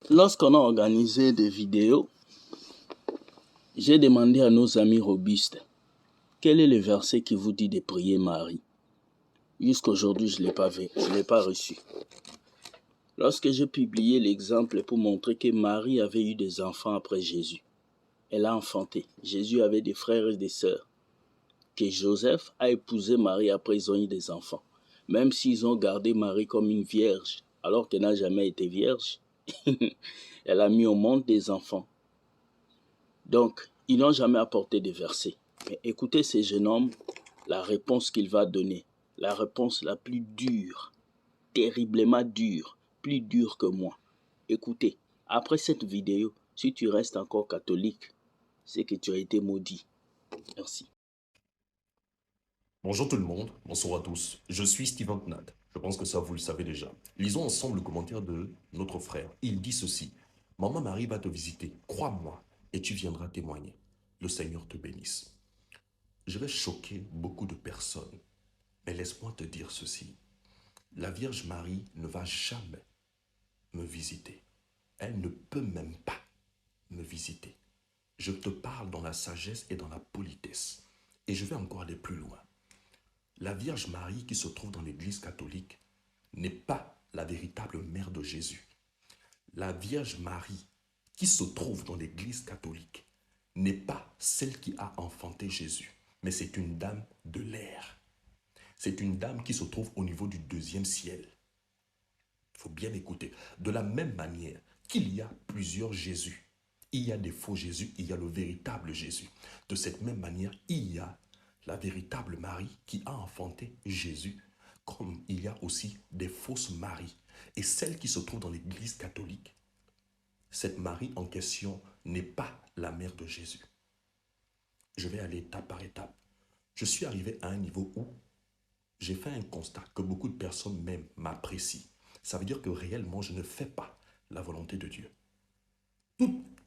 Lorsqu'on a organisé des vidéos, j'ai demandé à nos amis robustes, quel est le verset qui vous dit de prier Marie? Jusqu'à aujourd'hui, je ne l'ai pas reçu. Lorsque j'ai publié l'exemple pour montrer que Marie avait eu des enfants après Jésus, elle a enfanté. Jésus avait des frères et des sœurs. Que Joseph a épousé Marie après ils ont eu des enfants. Même s'ils ont gardé Marie comme une vierge, alors qu'elle n'a jamais été vierge, elle a mis au monde des enfants. Donc, ils n'ont jamais apporté de versets. Mais écoutez ce jeune homme, la réponse qu'il va donner, la réponse la plus dure, terriblement dure, plus dure que moi. Écoutez, après cette vidéo, si tu restes encore catholique, c'est que tu as été maudit. Merci. Bonjour tout le monde, bonsoir à tous. Je suis Steven Gnad. Je pense que ça vous le savez déjà. Lisons ensemble le commentaire de notre frère. Il dit ceci. Maman Marie va te visiter, crois-moi, et tu viendras témoigner. Le Seigneur te bénisse. Je vais choquer beaucoup de personnes, mais laisse-moi te dire ceci. La Vierge Marie ne va jamais me visiter. Elle ne peut même pas me visiter. Je te parle dans la sagesse et dans la politesse. Et je vais encore aller plus loin. La Vierge Marie qui se trouve dans l'Église catholique n'est pas la véritable mère de Jésus. La Vierge Marie qui se trouve dans l'Église catholique n'est pas celle qui a enfanté Jésus, mais c'est une dame de l'air. C'est une dame qui se trouve au niveau du deuxième ciel. Il faut bien écouter. De la même manière qu'il y a plusieurs Jésus, il y a des faux Jésus, il y a le véritable Jésus. De cette même manière, il y a la véritable Marie qui a enfanté Jésus, comme il y a aussi des fausses Maries. Et celle qui se trouve dans l'Église catholique, cette Marie en question n'est pas la mère de Jésus. Je vais aller étape par étape. Je suis arrivé à un niveau où j'ai fait un constat que beaucoup de personnes même m'apprécient. Ça veut dire que réellement, je ne fais pas la volonté de Dieu.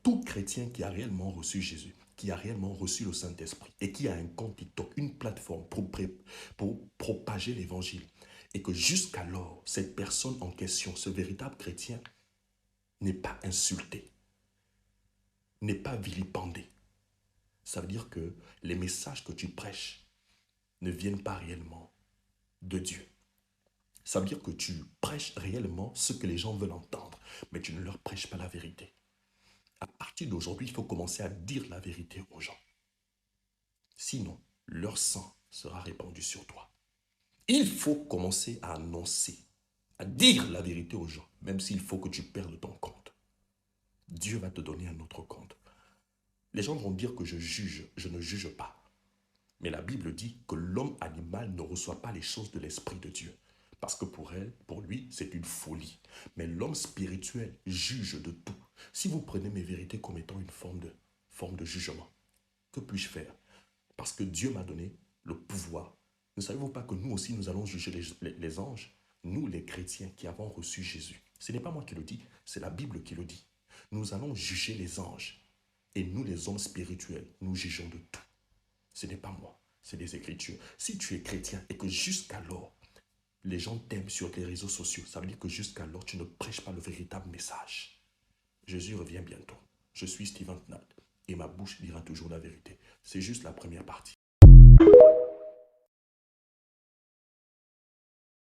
Tout chrétien qui a réellement reçu Jésus, qui a réellement reçu le Saint-Esprit et qui a un compte TikTok, une plateforme pour propager l'évangile, et que jusqu'alors, cette personne en question, ce véritable chrétien, n'est pas insulté, n'est pas vilipendé. Ça veut dire que les messages que tu prêches ne viennent pas réellement de Dieu. Ça veut dire que tu prêches réellement ce que les gens veulent entendre, mais tu ne leur prêches pas la vérité. À partir d'aujourd'hui, il faut commencer à dire la vérité aux gens. Sinon, leur sang sera répandu sur toi. Il faut commencer à annoncer, à dire la vérité aux gens, même s'il faut que tu perdes ton compte. Dieu va te donner un autre compte. Les gens vont dire que je juge, je ne juge pas. Mais la Bible dit que l'homme animal ne reçoit pas les choses de l'Esprit de Dieu. Parce que pour lui, c'est une folie. Mais l'homme spirituel juge de tout. Si vous prenez mes vérités comme étant une forme de jugement, que puis-je faire? Parce que Dieu m'a donné le pouvoir. Ne savez-vous pas que nous aussi, nous allons juger les anges? Nous, les chrétiens qui avons reçu Jésus. Ce n'est pas moi qui le dis, c'est la Bible qui le dit. Nous allons juger les anges. Et nous, les hommes spirituels, nous jugeons de tout. Ce n'est pas moi, c'est les Écritures. Si tu es chrétien et que jusqu'alors, les gens t'aiment sur les réseaux sociaux, ça veut dire que jusqu'alors, tu ne prêches pas le véritable message. Jésus revient bientôt. Je suis Steven Gnad et ma bouche dira toujours la vérité. C'est juste la première partie.